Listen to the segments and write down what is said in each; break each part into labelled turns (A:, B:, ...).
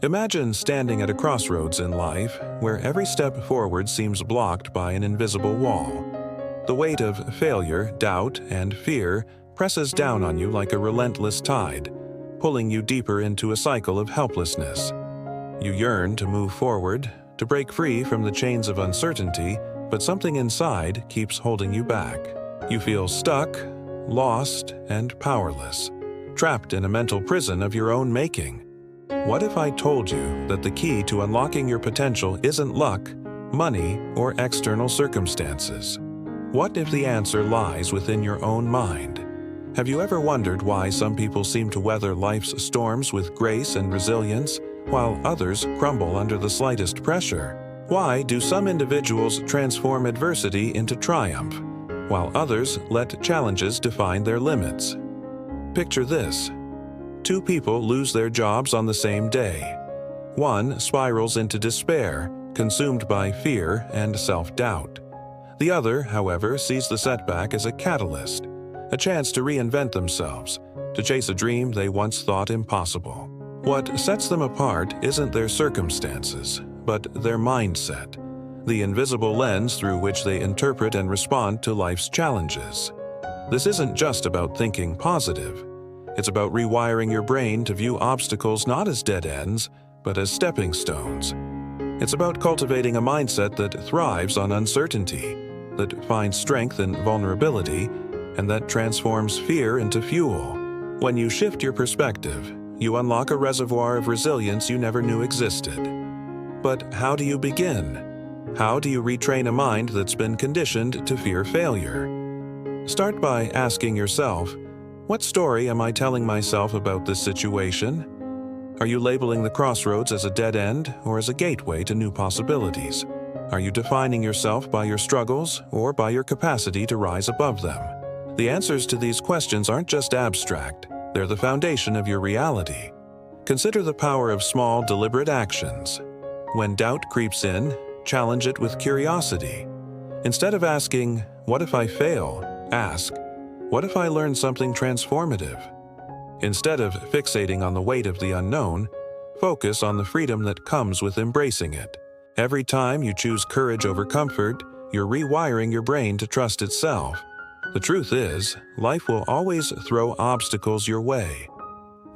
A: Imagine standing at a crossroads in life where every step forward seems blocked by an invisible wall. The weight of failure, doubt, and fear presses down on you like a relentless tide, pulling you deeper into a cycle of helplessness. You yearn to move forward, to break free from the chains of uncertainty, but something inside keeps holding you back. You feel stuck, lost, and powerless, trapped in a mental prison of your own making. What if I told you that the key to unlocking your potential isn't luck, money, or external circumstances? What if the answer lies within your own mind? Have you ever wondered why some people seem to weather life's storms with grace and resilience, while others crumble under the slightest pressure? Why do some individuals transform adversity into triumph, while others let challenges define their limits? Picture this. Two people lose their jobs on the same day. One spirals into despair, consumed by fear and self-doubt. The other, however, sees the setback as a catalyst, a chance to reinvent themselves, to chase a dream they once thought impossible. What sets them apart isn't their circumstances, but their mindset, the invisible lens through which they interpret and respond to life's challenges. This isn't just about thinking positive. It's about rewiring your brain to view obstacles not as dead ends, but as stepping stones. It's about cultivating a mindset that thrives on uncertainty, that finds strength in vulnerability, and that transforms fear into fuel. When you shift your perspective, you unlock a reservoir of resilience you never knew existed. But how do you begin? How do you retrain a mind that's been conditioned to fear failure? Start by asking yourself, what story am I telling myself about this situation? Are you labeling the crossroads as a dead end or as a gateway to new possibilities? Are you defining yourself by your struggles or by your capacity to rise above them? The answers to these questions aren't just abstract, they're the foundation of your reality. Consider the power of small, deliberate actions. When doubt creeps in, challenge it with curiosity. Instead of asking, "What if I fail?" ask, "What if I learn something transformative?" Instead of fixating on the weight of the unknown, focus on the freedom that comes with embracing it. Every time you choose courage over comfort, you're rewiring your brain to trust itself. The truth is, life will always throw obstacles your way.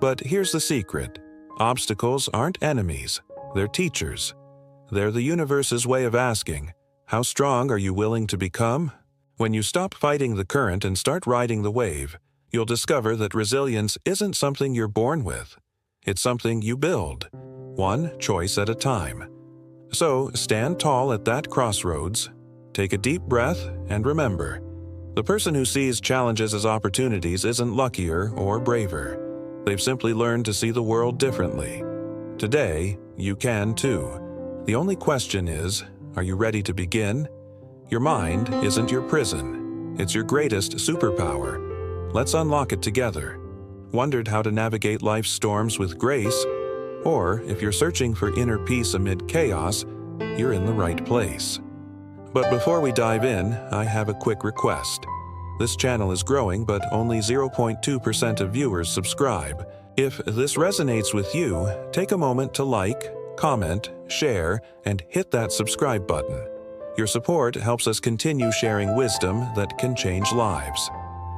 A: But here's the secret. Obstacles aren't enemies, they're teachers. They're the universe's way of asking, how strong are you willing to become? When you stop fighting the current and start riding the wave, you'll discover that resilience isn't something you're born with. It's something you build, one choice at a time. So stand tall at that crossroads, take a deep breath, and remember, the person who sees challenges as opportunities isn't luckier or braver. They've simply learned to see the world differently. Today, you can too. The only question is, are you ready to begin? Your mind isn't your prison. It's your greatest superpower. Let's unlock it together. Wondered how to navigate life's storms with grace? Or, if you're searching for inner peace amid chaos, you're in the right place. But before we dive in, I have a quick request. This channel is growing, but only 0.2% of viewers subscribe. If this resonates with you, take a moment to like, comment, share, and hit that subscribe button. Your support helps us continue sharing wisdom that can change lives.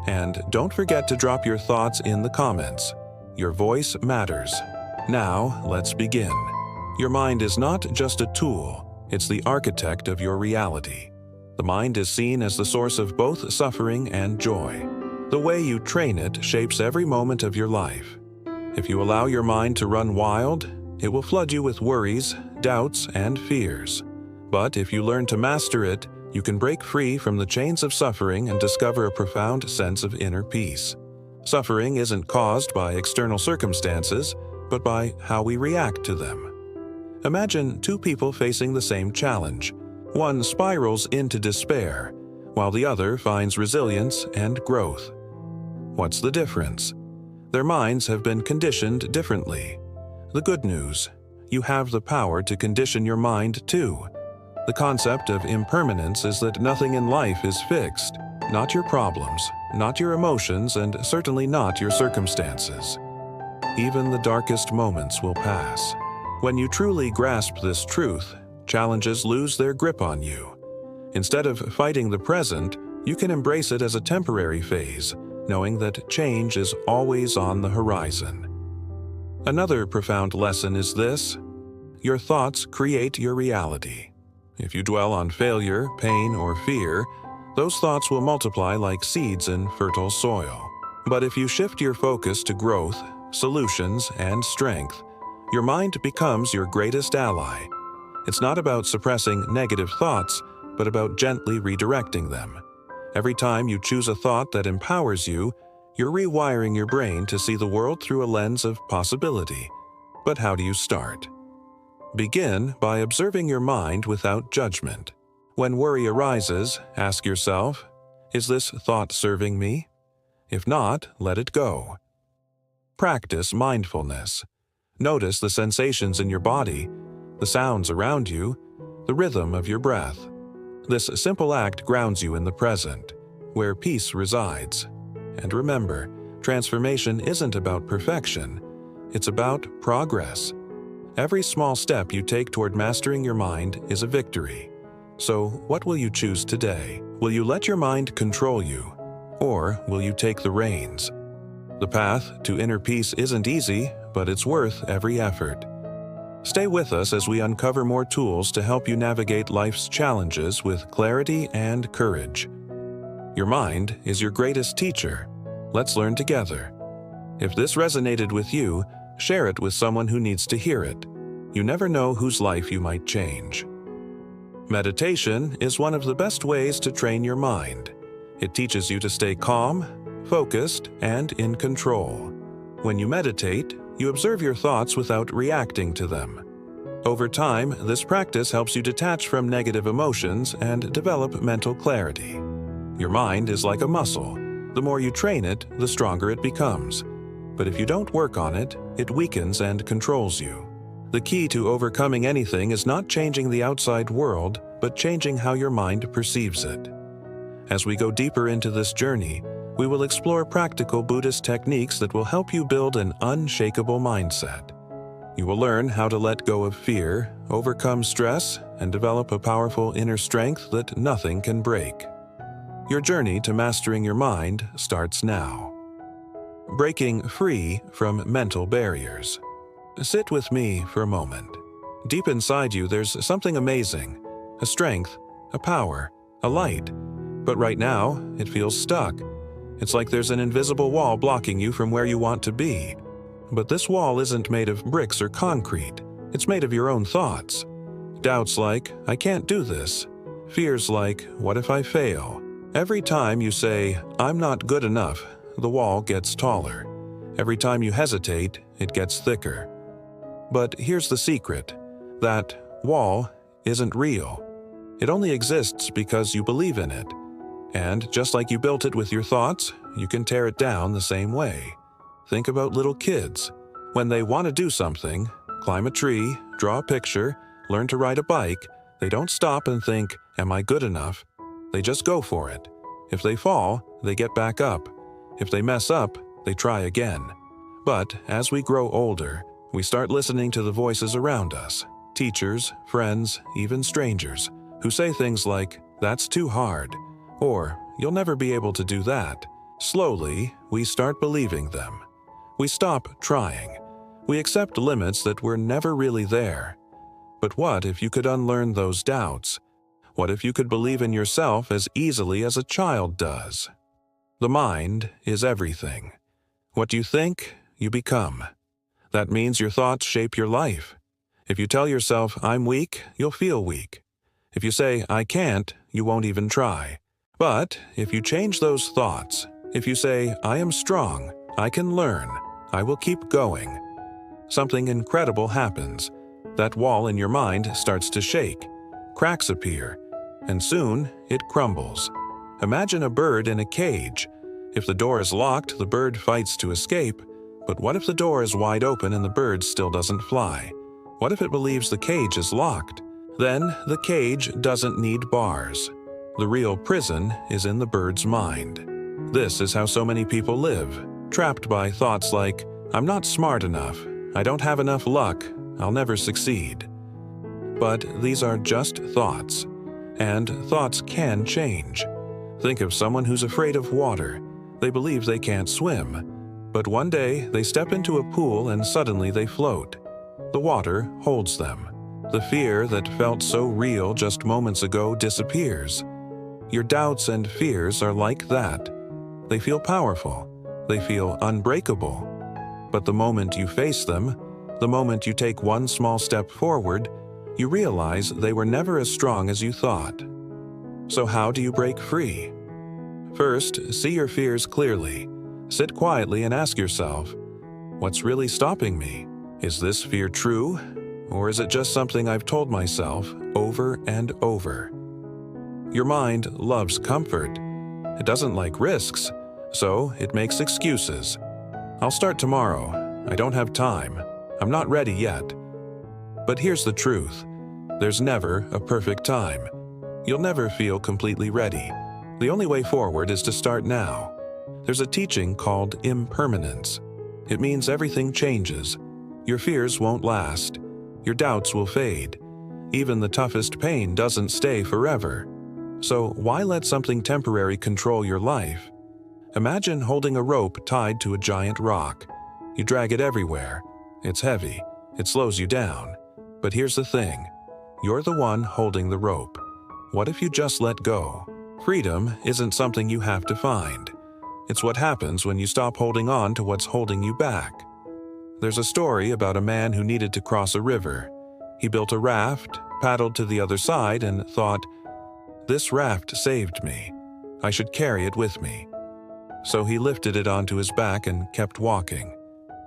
A: And don't forget to drop your thoughts in the comments. Your voice matters. Now, let's begin. Your mind is not just a tool, it's the architect of your reality. The mind is seen as the source of both suffering and joy. The way you train it shapes every moment of your life. If you allow your mind to run wild, it will flood you with worries, doubts, and fears. But if you learn to master it, you can break free from the chains of suffering and discover a profound sense of inner peace. Suffering isn't caused by external circumstances, but by how we react to them. Imagine two people facing the same challenge. One spirals into despair, while the other finds resilience and growth. What's the difference? Their minds have been conditioned differently. The good news, you have the power to condition your mind too. The concept of impermanence is that nothing in life is fixed. Not your problems, not your emotions, and certainly not your circumstances. Even the darkest moments will pass. When you truly grasp this truth, challenges lose their grip on you. Instead of fighting the present, you can embrace it as a temporary phase, knowing that change is always on the horizon. Another profound lesson is this: your thoughts create your reality. If you dwell on failure, pain, or fear, those thoughts will multiply like seeds in fertile soil. But if you shift your focus to growth, solutions, and strength, your mind becomes your greatest ally. It's not about suppressing negative thoughts, but about gently redirecting them. Every time you choose a thought that empowers you, you're rewiring your brain to see the world through a lens of possibility. But how do you start? Begin by observing your mind without judgment. When worry arises, ask yourself, is this thought serving me? If not, let it go. Practice mindfulness. Notice the sensations in your body, the sounds around you, the rhythm of your breath. This simple act grounds you in the present, where peace resides. And remember, transformation isn't about perfection, it's about progress. Every small step you take toward mastering your mind is a victory. So, what will you choose today? Will you let your mind control you, or will you take the reins? The path to inner peace isn't easy, but it's worth every effort. Stay with us as we uncover more tools to help you navigate life's challenges with clarity and courage. Your mind is your greatest teacher. Let's learn together. If this resonated with you, share it with someone who needs to hear it. You never know whose life you might change. Meditation is one of the best ways to train your mind. It teaches you to stay calm, focused, and in control. When you meditate, you observe your thoughts without reacting to them. Over time, this practice helps you detach from negative emotions and develop mental clarity. Your mind is like a muscle. The more you train it, the stronger it becomes. But if you don't work on it, it weakens and controls you. The key to overcoming anything is not changing the outside world, but changing how your mind perceives it. As we go deeper into this journey, we will explore practical Buddhist techniques that will help you build an unshakable mindset. You will learn how to let go of fear, overcome stress, and develop a powerful inner strength that nothing can break. Your journey to mastering your mind starts now. Breaking free from mental barriers. Sit with me for a moment. Deep inside you, there's something amazing, a strength, a power, a light. But right now, it feels stuck. It's like there's an invisible wall blocking you from where you want to be. But this wall isn't made of bricks or concrete. It's made of your own thoughts. Doubts like, I can't do this. Fears like, what if I fail? Every time you say, I'm not good enough, the wall gets taller. Every time you hesitate, it gets thicker. But here's the secret. That wall isn't real. It only exists because you believe in it. And just like you built it with your thoughts, you can tear it down the same way. Think about little kids. When they want to do something, climb a tree, draw a picture, learn to ride a bike, they don't stop and think, am I good enough? They just go for it. If they fall, they get back up. If they mess up, they try again. But as we grow older, we start listening to the voices around us, teachers, friends, even strangers, who say things like, that's too hard, or you'll never be able to do that. Slowly, we start believing them. We stop trying. We accept limits that were never really there. But what if you could unlearn those doubts? What if you could believe in yourself as easily as a child does? The mind is everything. What you think, you become. That means your thoughts shape your life. If you tell yourself, I'm weak, you'll feel weak. If you say, I can't, you won't even try. But if you change those thoughts, if you say, I am strong, I can learn, I will keep going, something incredible happens. That wall in your mind starts to shake. Cracks appear, and soon it crumbles. Imagine a bird in a cage. If the door is locked, the bird fights to escape. But what if the door is wide open and the bird still doesn't fly? What if it believes the cage is locked? Then the cage doesn't need bars. The real prison is in the bird's mind. This is how so many people live, trapped by thoughts like, I'm not smart enough, I don't have enough luck, I'll never succeed. But these are just thoughts, and thoughts can change. Think of someone who's afraid of water. They believe they can't swim. But one day, they step into a pool and suddenly they float. The water holds them. The fear that felt so real just moments ago disappears. Your doubts and fears are like that. They feel powerful. They feel unbreakable. But the moment you face them, the moment you take one small step forward, you realize they were never as strong as you thought. So how do you break free? First, see your fears clearly. Sit quietly and ask yourself, what's really stopping me? Is this fear true? Or is it just something I've told myself over and over? Your mind loves comfort. It doesn't like risks, so it makes excuses. I'll start tomorrow. I don't have time. I'm not ready yet. But here's the truth. There's never a perfect time. You'll never feel completely ready. The only way forward is to start now. There's a teaching called impermanence. It means everything changes. Your fears won't last. Your doubts will fade. Even the toughest pain doesn't stay forever. So why let something temporary control your life? Imagine holding a rope tied to a giant rock. You drag it everywhere. It's heavy. It slows you down. But here's the thing. You're the one holding the rope. What if you just let go? Freedom isn't something you have to find. It's what happens when you stop holding on to what's holding you back. There's a story about a man who needed to cross a river. He built a raft, paddled to the other side, and thought, "This raft saved me. I should carry it with me." So he lifted it onto his back and kept walking.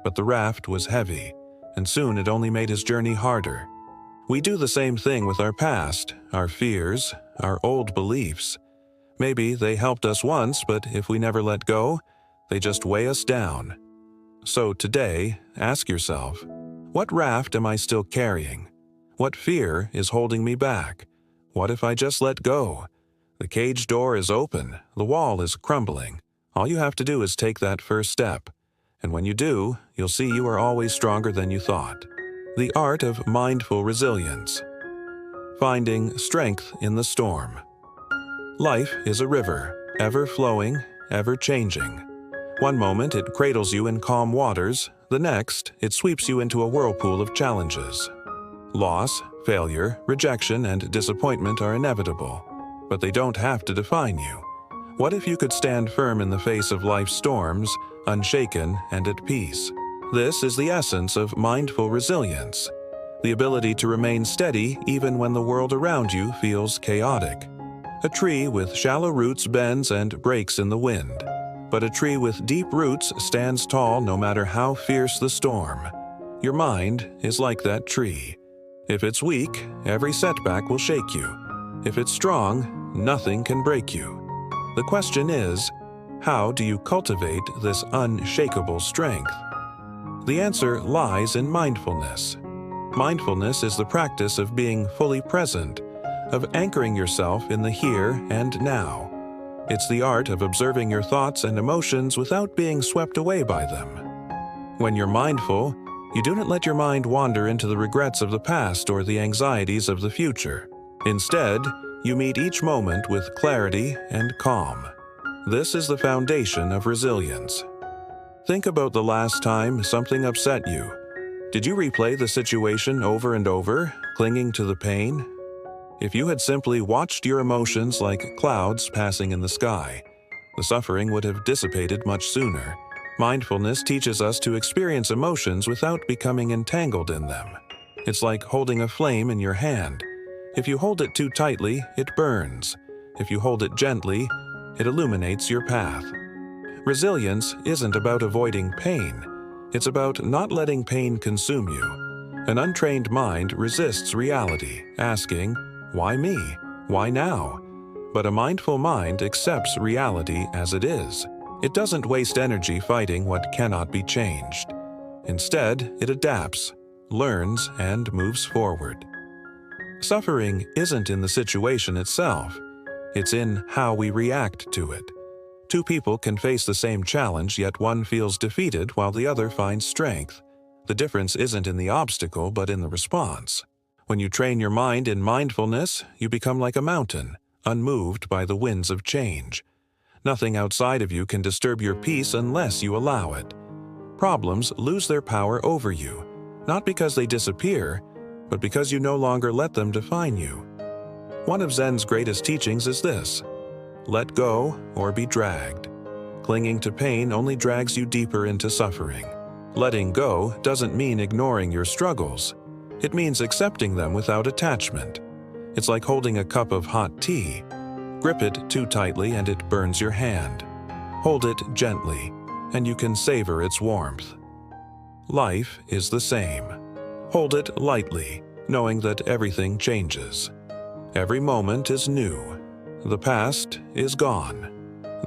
A: But the raft was heavy, and soon it only made his journey harder. We do the same thing with our past, our fears, our old beliefs. Maybe they helped us once, but if we never let go, they just weigh us down. So today, ask yourself, what raft am I still carrying? What fear is holding me back? What if I just let go? The cage door is open, the wall is crumbling. All you have to do is take that first step. And when you do, you'll see you are always stronger than you thought. The art of mindful resilience. Finding strength in the storm. Life is a river, ever flowing, ever changing. One moment it cradles you in calm waters, the next it sweeps you into a whirlpool of challenges. Loss, failure, rejection, and disappointment are inevitable, but they don't have to define you. What if you could stand firm in the face of life's storms, unshaken and at peace? This is the essence of mindful resilience, the ability to remain steady even when the world around you feels chaotic. A tree with shallow roots bends and breaks in the wind, but a tree with deep roots stands tall no matter how fierce the storm. Your mind is like that tree. If it's weak, every setback will shake you. If it's strong, nothing can break you. The question is, how do you cultivate this unshakable strength? The answer lies in mindfulness. Mindfulness is the practice of being fully present, of anchoring yourself in the here and now. It's the art of observing your thoughts and emotions without being swept away by them. When you're mindful, you do not let your mind wander into the regrets of the past or the anxieties of the future. Instead, you meet each moment with clarity and calm. This is the foundation of resilience. Think about the last time something upset you. Did you replay the situation over and over, clinging to the pain? If you had simply watched your emotions like clouds passing in the sky, the suffering would have dissipated much sooner. Mindfulness teaches us to experience emotions without becoming entangled in them. It's like holding a flame in your hand. If you hold it too tightly, it burns. If you hold it gently, it illuminates your path. Resilience isn't about avoiding pain. It's about not letting pain consume you. An untrained mind resists reality, asking, "Why me? Why now?" But a mindful mind accepts reality as it is. It doesn't waste energy fighting what cannot be changed. Instead, it adapts, learns, and moves forward. Suffering isn't in the situation itself. It's in how we react to it. Two people can face the same challenge, yet one feels defeated while the other finds strength. The difference isn't in the obstacle, but in the response. When you train your mind in mindfulness, you become like a mountain, unmoved by the winds of change. Nothing outside of you can disturb your peace unless you allow it. Problems lose their power over you, not because they disappear, but because you no longer let them define you. One of Zen's greatest teachings is this: let go or be dragged. Clinging to pain only drags you deeper into suffering. Letting go doesn't mean ignoring your struggles. It means accepting them without attachment. It's like holding a cup of hot tea. Grip it too tightly and it burns your hand. Hold it gently, and you can savor its warmth. Life is the same. Hold it lightly, knowing that everything changes. Every moment is new. The past is gone.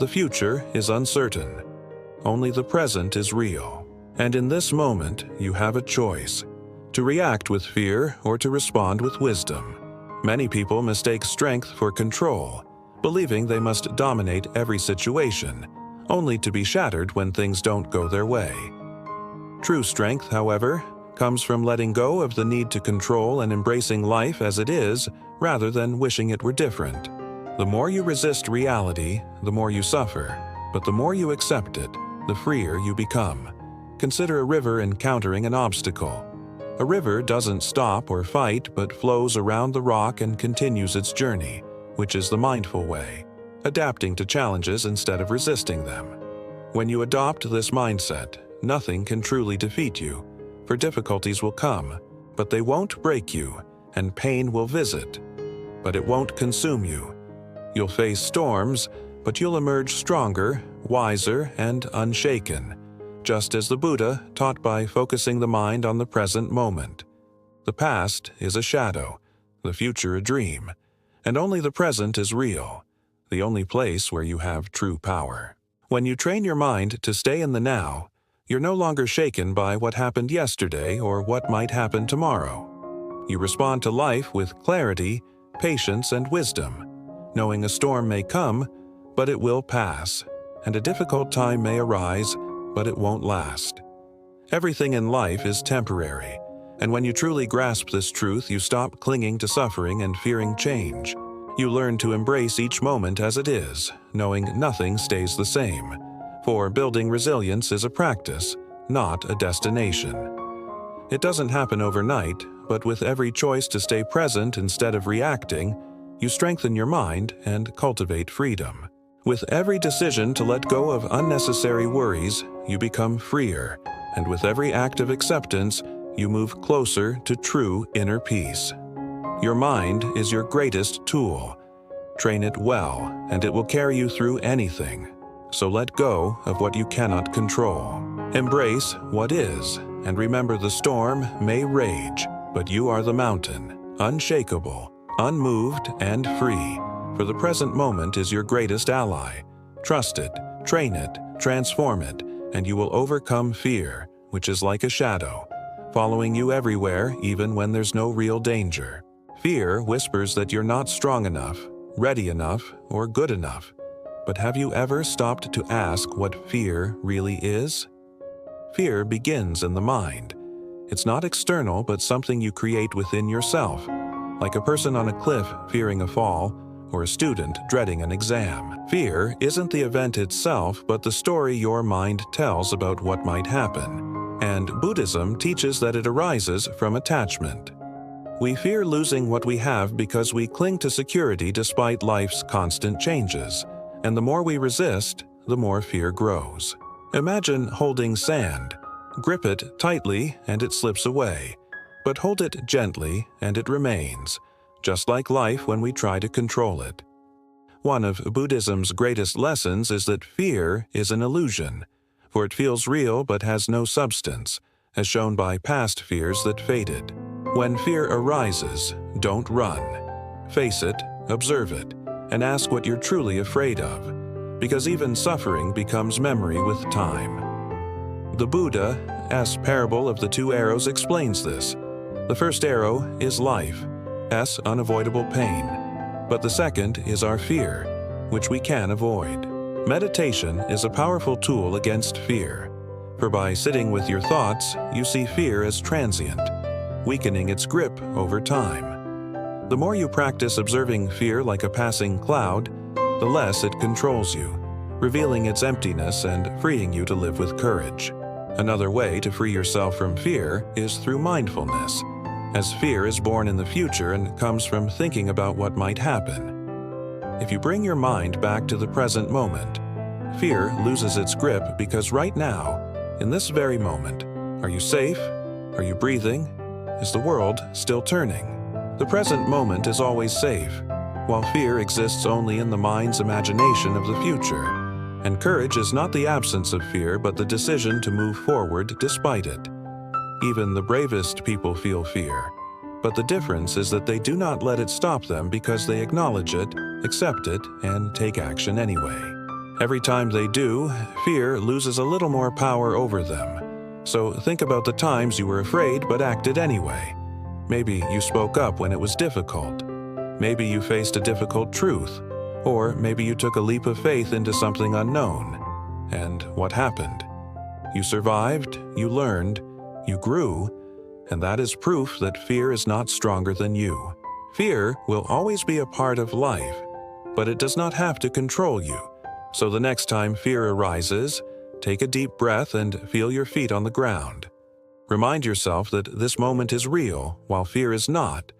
A: The future is uncertain. Only the present is real. And in this moment, you have a choice: to react with fear or to respond with wisdom. Many people mistake strength for control, believing they must dominate every situation, only to be shattered when things don't go their way. True strength, however, comes from letting go of the need to control and embracing life as it is, rather than wishing it were different. The more you resist reality, the more you suffer, but the more you accept it, the freer you become. Consider a river encountering an obstacle. A river doesn't stop or fight, but flows around the rock and continues its journey, which is the mindful way, adapting to challenges instead of resisting them. When you adopt this mindset, nothing can truly defeat you, for difficulties will come, but they won't break you, and pain will visit, but it won't consume you. You'll face storms, but you'll emerge stronger, wiser, and unshaken, just as the Buddha taught by focusing the mind on the present moment. The past is a shadow, the future a dream, and only the present is real, the only place where you have true power. When you train your mind to stay in the now, you're no longer shaken by what happened yesterday or what might happen tomorrow. You respond to life with clarity, patience, and wisdom, knowing a storm may come, but it will pass, and a difficult time may arise, but it won't last. Everything in life is temporary, and when you truly grasp this truth, you stop clinging to suffering and fearing change. You learn to embrace each moment as it is, knowing nothing stays the same. For building resilience is a practice, not a destination. It doesn't happen overnight, but with every choice to stay present instead of reacting, you strengthen your mind and cultivate freedom. With every decision to let go of unnecessary worries, you become freer, and with every act of acceptance, you move closer to true inner peace. Your mind is your greatest tool. Train it well, and it will carry you through anything. So let go of what you cannot control. Embrace what is, and remember the storm may rage, but you are the mountain, unshakable, unmoved, and free. For the present moment is your greatest ally. Trust it, train it, transform it, and you will overcome fear, which is like a shadow, following you everywhere even when there's no real danger. Fear whispers that you're not strong enough, ready enough, or good enough. But have you ever stopped to ask what fear really is? Fear begins in the mind. It's not external, but something you create within yourself, like a person on a cliff fearing a fall, or a student dreading an exam. Fear isn't the event itself, but the story your mind tells about what might happen. And Buddhism teaches that it arises from attachment. We fear losing what we have because we cling to security despite life's constant changes. And the more we resist, the more fear grows. Imagine holding sand. Grip it tightly and it slips away. But hold it gently and it remains, just like life when we try to control it. One of Buddhism's greatest lessons is that fear is an illusion, for it feels real but has no substance, as shown by past fears that faded. When fear arises, don't run. Face it, observe it, and ask what you're truly afraid of, because even suffering becomes memory with time. The Buddha's parable of the two arrows explains this. The first arrow is life, unavoidable pain, but the second is our fear, which we can avoid. Meditation is a powerful tool against fear, For by sitting with your thoughts, you see fear as transient, weakening its grip over time. The more you practice observing fear like a passing cloud, the less it controls you, revealing its emptiness and freeing you to live with courage. Another way to free yourself from fear is through mindfulness, as fear is born in the future and comes from thinking about what might happen. If you bring your mind back to the present moment, fear loses its grip because right now, in this very moment, are you safe? Are you breathing? Is the world still turning? The present moment is always safe, while fear exists only in the mind's imagination of the future. And courage is not the absence of fear, but the decision to move forward despite it. Even the bravest people feel fear, but the difference is that they do not let it stop them because they acknowledge it, accept it, and take action anyway. Every time they do, fear loses a little more power over them. So think about the times you were afraid but acted anyway. Maybe you spoke up when it was difficult. Maybe you faced a difficult truth. Or maybe you took a leap of faith into something unknown. And what happened? You survived, you learned, you grew, and that is proof that fear is not stronger than you. Fear will always be a part of life, but it does not have to control you. So the next time fear arises, take a deep breath and feel your feet on the ground. Remind yourself that this moment is real, while fear is not.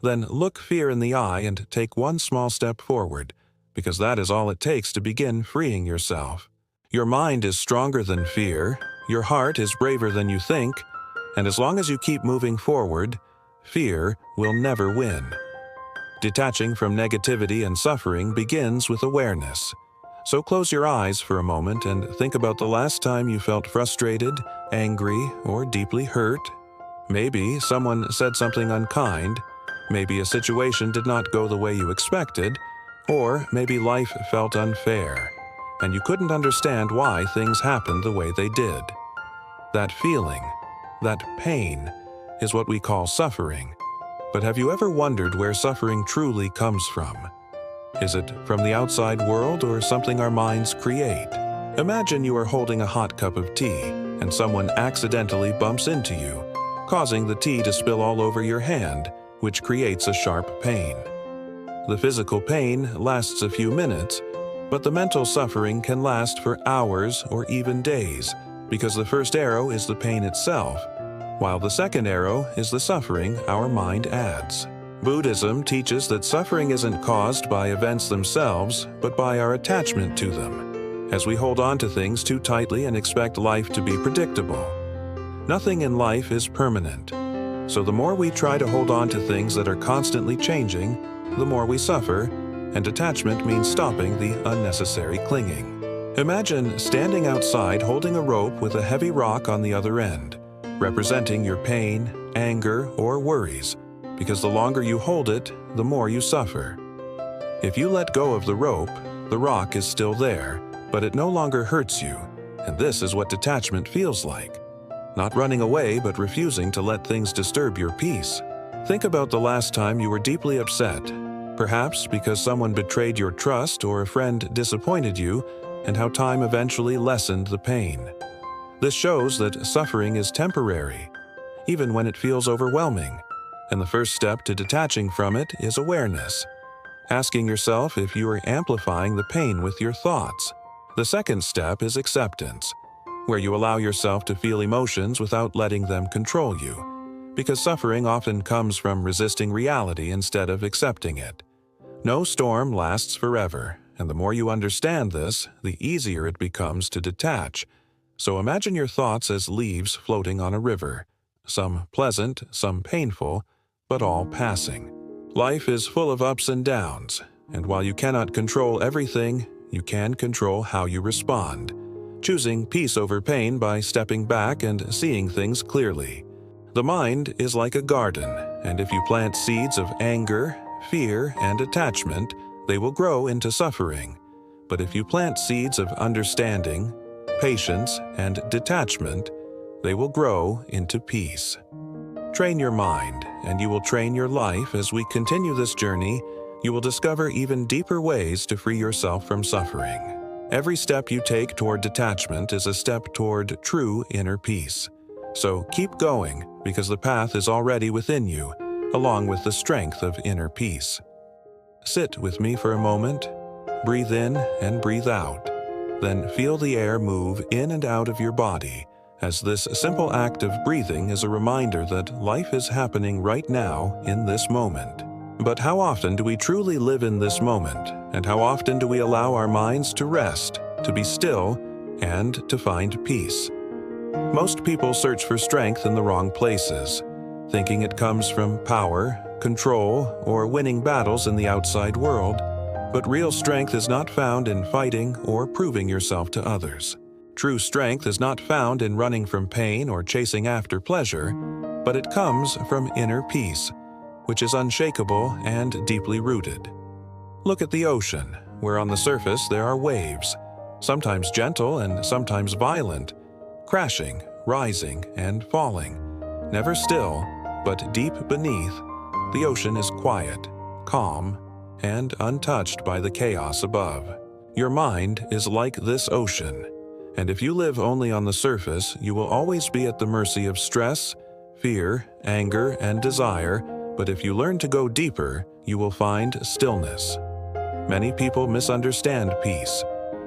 A: Then look fear in the eye and take one small step forward, because that is all it takes to begin freeing yourself. Your mind is stronger than fear, your heart is braver than you think, and as long as you keep moving forward, fear will never win. Detaching from negativity and suffering begins with awareness. So close your eyes for a moment and think about the last time you felt frustrated, angry, or deeply hurt. Maybe someone said something unkind, maybe a situation did not go the way you expected, or maybe life felt unfair, and you couldn't understand why things happened the way they did. That feeling, that pain, is what we call suffering. But have you ever wondered where suffering truly comes from? Is it from the outside world or something our minds create? Imagine you are holding a hot cup of tea, and someone accidentally bumps into you, causing the tea to spill all over your hand, which creates a sharp pain. The physical pain lasts a few minutes, but the mental suffering can last for hours or even days, because the first arrow is the pain itself, while the second arrow is the suffering our mind adds. Buddhism teaches that suffering isn't caused by events themselves, but by our attachment to them, as we hold on to things too tightly and expect life to be predictable. Nothing in life is permanent, so the more we try to hold on to things that are constantly changing, the more we suffer, and attachment means stopping the unnecessary clinging. Imagine standing outside holding a rope with a heavy rock on the other end, representing your pain, anger, or worries, because the longer you hold it, the more you suffer. If you let go of the rope, the rock is still there, but it no longer hurts you, and this is what detachment feels like. Not running away, but refusing to let things disturb your peace. Think about the last time you were deeply upset, perhaps because someone betrayed your trust or a friend disappointed you, and how time eventually lessened the pain. This shows that suffering is temporary, even when it feels overwhelming, and the first step to detaching from it is awareness, asking yourself if you are amplifying the pain with your thoughts. The second step is acceptance, where you allow yourself to feel emotions without letting them control you, because suffering often comes from resisting reality instead of accepting it. No storm lasts forever, and the more you understand this, the easier it becomes to detach. So imagine your thoughts as leaves floating on a river, some pleasant, some painful, but all passing. Life is full of ups and downs, and while you cannot control everything, you can control how you respond, choosing peace over pain by stepping back and seeing things clearly. The mind is like a garden, and if you plant seeds of anger, fear, and attachment, they will grow into suffering. But if you plant seeds of understanding, patience, and detachment, they will grow into peace. Train your mind, and you will train your life. As we continue this journey, you will discover even deeper ways to free yourself from suffering. Every step you take toward detachment is a step toward true inner peace. So keep going, because the path is already within you, along with the strength of inner peace. Sit with me for a moment. Breathe in and breathe out. Then feel the air move in and out of your body, as this simple act of breathing is a reminder that life is happening right now in this moment. But how often do we truly live in this moment, and how often do we allow our minds to rest, to be still, and to find peace? Most people search for strength in the wrong places, thinking it comes from power, control, or winning battles in the outside world, but real strength is not found in fighting or proving yourself to others. True strength is not found in running from pain or chasing after pleasure, but it comes from inner peace, which is unshakable and deeply rooted. Look at the ocean, where on the surface there are waves, sometimes gentle and sometimes violent, crashing, rising, and falling. Never still, but deep beneath, the ocean is quiet, calm, and untouched by the chaos above. Your mind is like this ocean, and if you live only on the surface, you will always be at the mercy of stress, fear, anger, and desire. But if you learn to go deeper, you will find stillness. Many people misunderstand peace,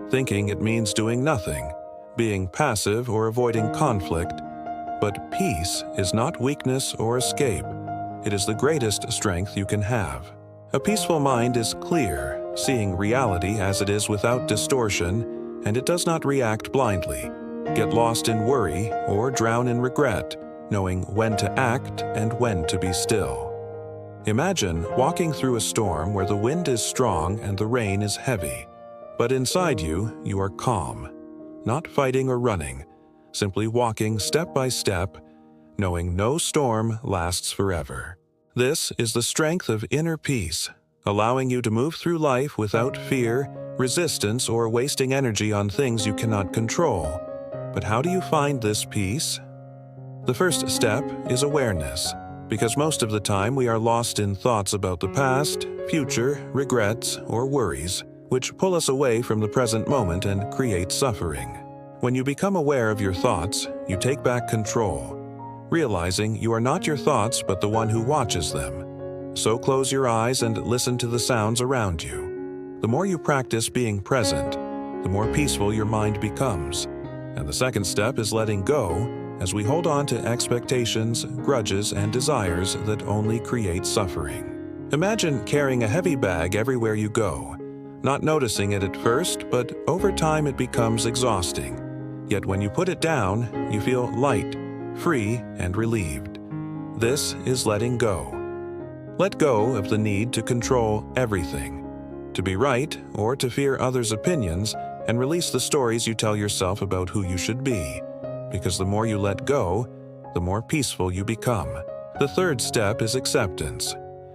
A: thinking it means doing nothing, being passive or avoiding conflict. But peace is not weakness or escape. It is the greatest strength you can have. A peaceful mind is clear, seeing reality as it is without distortion, and it does not react blindly, get lost in worry, or drown in regret, knowing when to act and when to be still. Imagine walking through a storm where the wind is strong and the rain is heavy, but inside you, you are calm, not fighting or running, simply walking step by step, knowing no storm lasts forever. This is the strength of inner peace, allowing you to move through life without fear, resistance, or wasting energy on things you cannot control. But how do you find this peace? The first step is awareness. Because most of the time we are lost in thoughts about the past, future, regrets, or worries, which pull us away from the present moment and create suffering. When you become aware of your thoughts, you take back control, realizing you are not your thoughts but the one who watches them. So close your eyes and listen to the sounds around you. The more you practice being present, the more peaceful your mind becomes. And the second step is letting go, as we hold on to expectations, grudges, and desires that only create suffering. Imagine carrying a heavy bag everywhere you go, not noticing it at first, but over time it becomes exhausting. Yet when you put it down, you feel light, free, and relieved. This is letting go. Let go of the need to control everything, to be right, or to fear others' opinions, and release the stories you tell yourself about who you should be. Because the more you let go, the more peaceful you become. The third step is acceptance,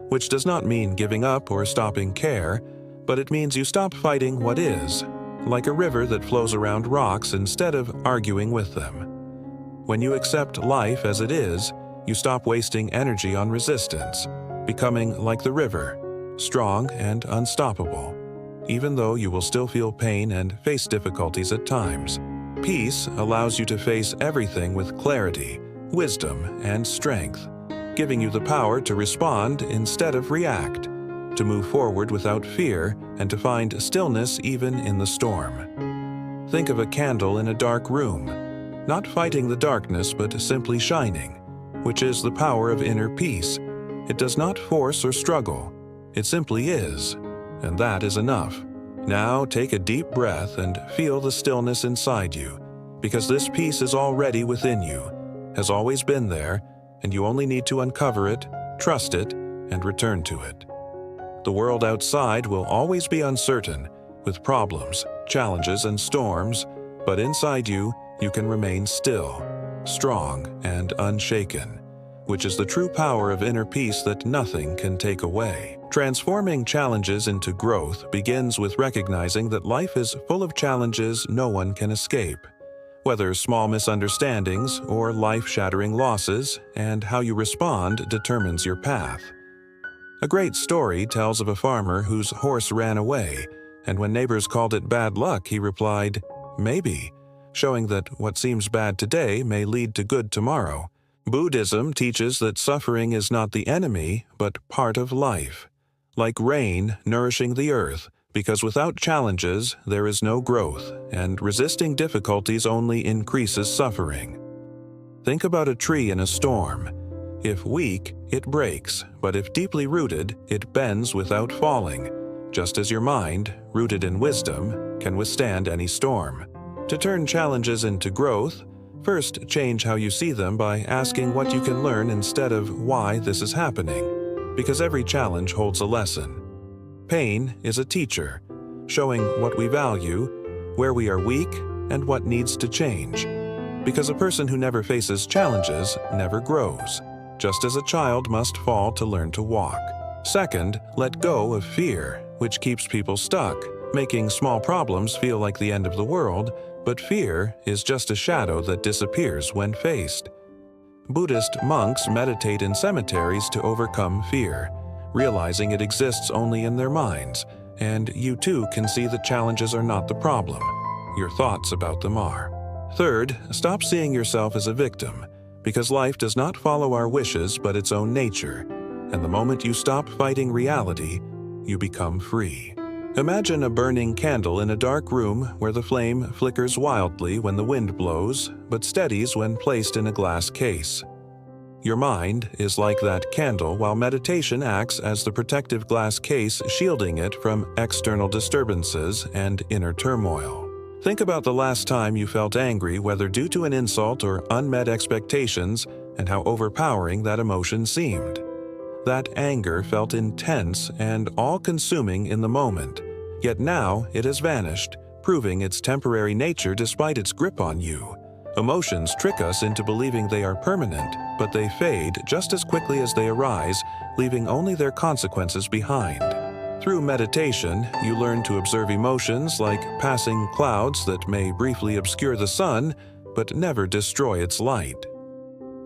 A: which does not mean giving up or stopping care, but it means you stop fighting what is, like a river that flows around rocks instead of arguing with them. When you accept life as it is, you stop wasting energy on resistance, becoming like the river, strong and unstoppable, even though you will still feel pain and face difficulties at times. Peace allows you to face everything with clarity, wisdom, and strength, giving you the power to respond instead of react, to move forward without fear, and to find stillness even in the storm. Think of a candle in a dark room, not fighting the darkness but simply shining, which is the power of inner peace. It does not force or struggle, it simply is, and that is enough. Now take a deep breath and feel the stillness inside you, because this peace is already within you, has always been there, and you only need to uncover it, trust it, and return to it. The world outside will always be uncertain, with problems, challenges, and storms, but inside you, you can remain still, strong, and unshaken, which is the true power of inner peace that nothing can take away. Transforming challenges into growth begins with recognizing that life is full of challenges no one can escape, whether small misunderstandings or life-shattering losses, and how you respond determines your path. A great story tells of a farmer whose horse ran away, and when neighbors called it bad luck, he replied, "Maybe," showing that what seems bad today may lead to good tomorrow. Buddhism teaches that suffering is not the enemy, but part of life, like rain nourishing the earth, because without challenges there is no growth, and resisting difficulties only increases suffering. Think about a tree in a storm. If weak, it breaks, but if deeply rooted, it bends without falling, just as your mind, rooted in wisdom, can withstand any storm. To turn challenges into growth, first change how you see them by asking what you can learn instead of why this is happening, because every challenge holds a lesson. Pain is a teacher, showing what we value, where we are weak, and what needs to change. Because a person who never faces challenges never grows, just as a child must fall to learn to walk. Second, let go of fear, which keeps people stuck, making small problems feel like the end of the world, but fear is just a shadow that disappears when faced. Buddhist monks meditate in cemeteries to overcome fear, realizing it exists only in their minds, and you too can see that challenges are not the problem. Your thoughts about them are. Third, stop seeing yourself as a victim, because life does not follow our wishes but its own nature, and the moment you stop fighting reality, you become free. Imagine a burning candle in a dark room where the flame flickers wildly when the wind blows, but steadies when placed in a glass case. Your mind is like that candle, while meditation acts as the protective glass case shielding it from external disturbances and inner turmoil. Think about the last time you felt angry, whether due to an insult or unmet expectations, and how overpowering that emotion seemed. That anger felt intense and all-consuming in the moment, yet now it has vanished, proving its temporary nature despite its grip on you. Emotions trick us into believing they are permanent, but they fade just as quickly as they arise, leaving only their consequences behind. Through meditation, you learn to observe emotions like passing clouds that may briefly obscure the sun, but never destroy its light.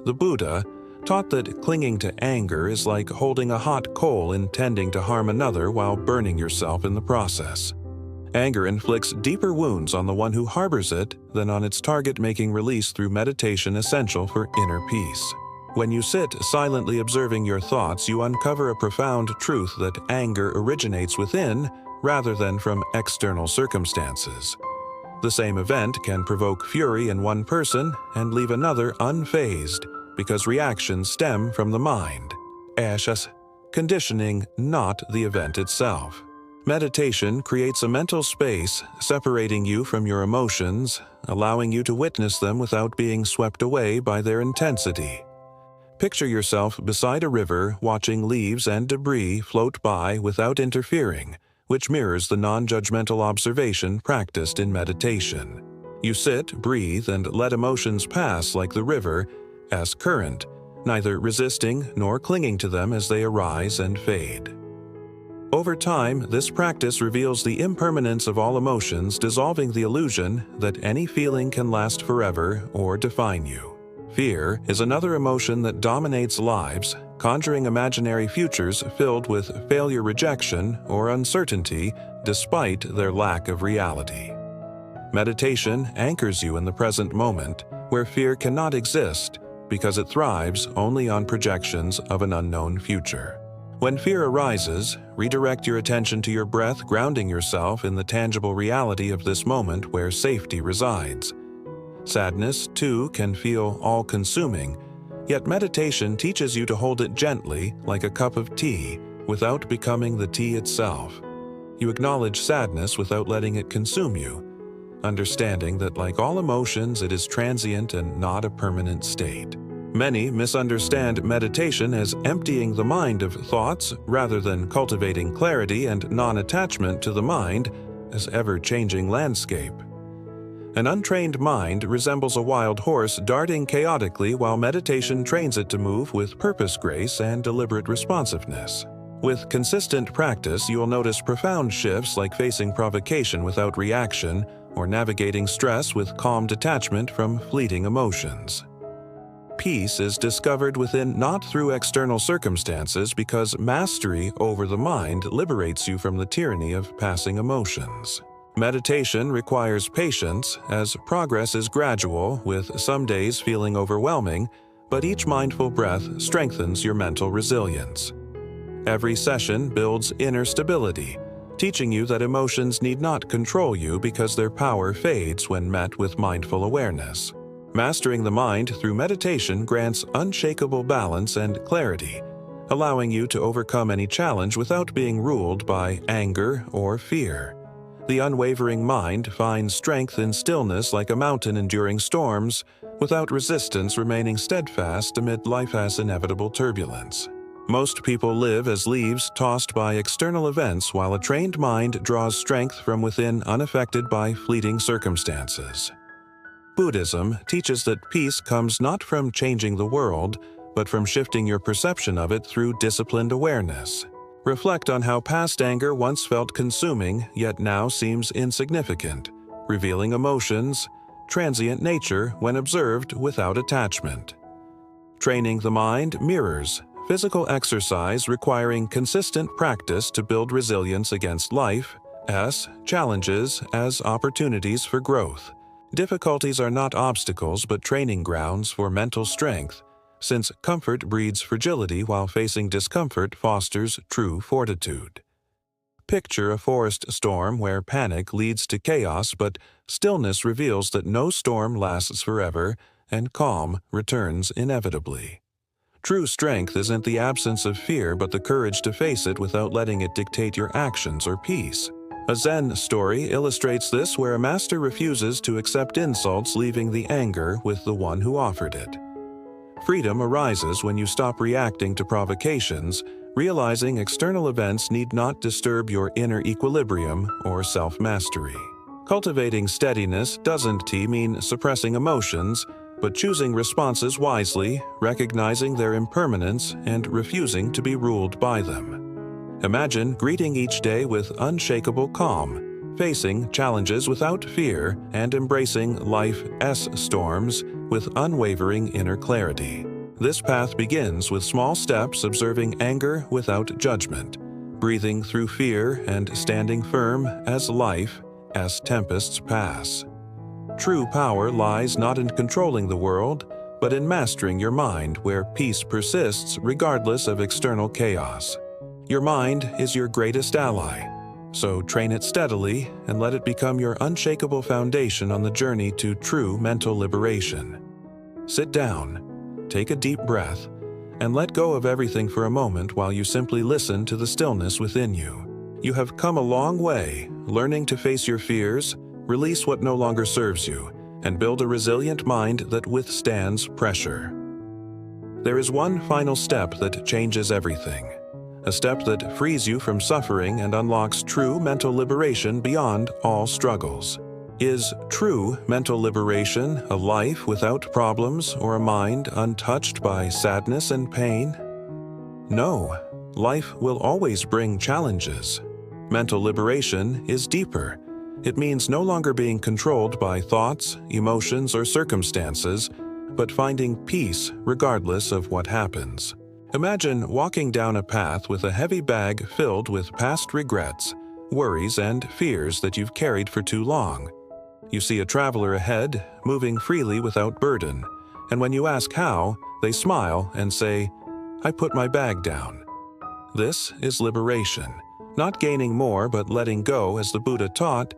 A: The Buddha taught that clinging to anger is like holding a hot coal intending to harm another while burning yourself in the process. Anger inflicts deeper wounds on the one who harbors it than on its target, making release through meditation essential for inner peace. When you sit silently observing your thoughts, you uncover a profound truth that anger originates within rather than from external circumstances. The same event can provoke fury in one person and leave another unfazed, because reactions stem from the mind, conditioning, not the event itself. Meditation creates a mental space separating you from your emotions, allowing you to witness them without being swept away by their intensity. Picture yourself beside a river, watching leaves and debris float by without interfering, which mirrors the non-judgmental observation practiced in meditation. You sit, breathe, and let emotions pass like the river, as current, neither resisting nor clinging to them as they arise and fade. Over time, this practice reveals the impermanence of all emotions, dissolving the illusion that any feeling can last forever or define you. Fear is another emotion that dominates lives, conjuring imaginary futures filled with failure, rejection, or uncertainty despite their lack of reality. Meditation anchors you in the present moment, where fear cannot exist, because it thrives only on projections of an unknown future. When fear arises, redirect your attention to your breath, grounding yourself in the tangible reality of this moment where safety resides. Sadness, too, can feel all-consuming, yet meditation teaches you to hold it gently, like a cup of tea, without becoming the tea itself. You acknowledge sadness without letting it consume you, understanding that, like all emotions, it is transient and not a permanent state. Many misunderstand meditation as emptying the mind of thoughts rather than cultivating clarity and non-attachment to the mind as ever-changing landscape. An untrained mind resembles a wild horse darting chaotically, while meditation trains it to move with purpose, grace, and deliberate responsiveness. With consistent practice, you will notice profound shifts like facing provocation without reaction or navigating stress with calm detachment from fleeting emotions. peace is discovered within, not through external circumstances, because mastery over the mind liberates you from the tyranny of passing emotions. Meditation requires patience, as progress is gradual, with some days feeling overwhelming, but each mindful breath strengthens your mental resilience. Every session builds inner stability, teaching you that emotions need not control you because their power fades when met with mindful awareness. Mastering the mind through meditation grants unshakable balance and clarity, allowing you to overcome any challenge without being ruled by anger or fear. The unwavering mind finds strength in stillness, like a mountain enduring storms, without resistance, remaining steadfast amid life's inevitable turbulence. Most people live as leaves tossed by external events, while a trained mind draws strength from within, unaffected by fleeting circumstances. Buddhism teaches that peace comes not from changing the world, but from shifting your perception of it through disciplined awareness. Reflect on how past anger once felt consuming, yet now seems insignificant, revealing emotions' transient nature when observed without attachment. Training the mind mirrors physical exercise, requiring consistent practice to build resilience against life's challenges as opportunities for growth. Difficulties are not obstacles but training grounds for mental strength, since comfort breeds fragility while facing discomfort fosters true fortitude. Picture a forest storm where panic leads to chaos, but stillness reveals that no storm lasts forever and calm returns inevitably. True strength isn't the absence of fear, but the courage to face it without letting it dictate your actions or peace. A Zen story illustrates this, where a master refuses to accept insults, leaving the anger with the one who offered it. Freedom arises when you stop reacting to provocations, realizing external events need not disturb your inner equilibrium or self-mastery. Cultivating steadiness doesn't mean suppressing emotions, but choosing responses wisely, recognizing their impermanence, and refusing to be ruled by them. Imagine greeting each day with unshakable calm, facing challenges without fear, and embracing life's storms with unwavering inner clarity. This path begins with small steps, observing anger without judgment, breathing through fear, and standing firm as tempests pass. True power lies not in controlling the world, but in mastering your mind, where peace persists regardless of external chaos. Your mind is your greatest ally, so train it steadily and let it become your unshakable foundation on the journey to true mental liberation. Sit down, take a deep breath, and let go of everything for a moment while you simply listen to the stillness within you. You have come a long way, learning to face your fears, release what no longer serves you, and build a resilient mind that withstands pressure. There is one final step that changes everything, a step that frees you from suffering and unlocks true mental liberation beyond all struggles. Is true mental liberation a life without problems or a mind untouched by sadness and pain? No, life will always bring challenges. Mental liberation is deeper. It means no longer being controlled by thoughts, emotions, or circumstances, but finding peace regardless of what happens. Imagine walking down a path with a heavy bag filled with past regrets, worries, and fears that you've carried for too long. You see a traveler ahead, moving freely without burden, and when you ask how, they smile and say, "I put my bag down." This is liberation, not gaining more but letting go. As the Buddha taught,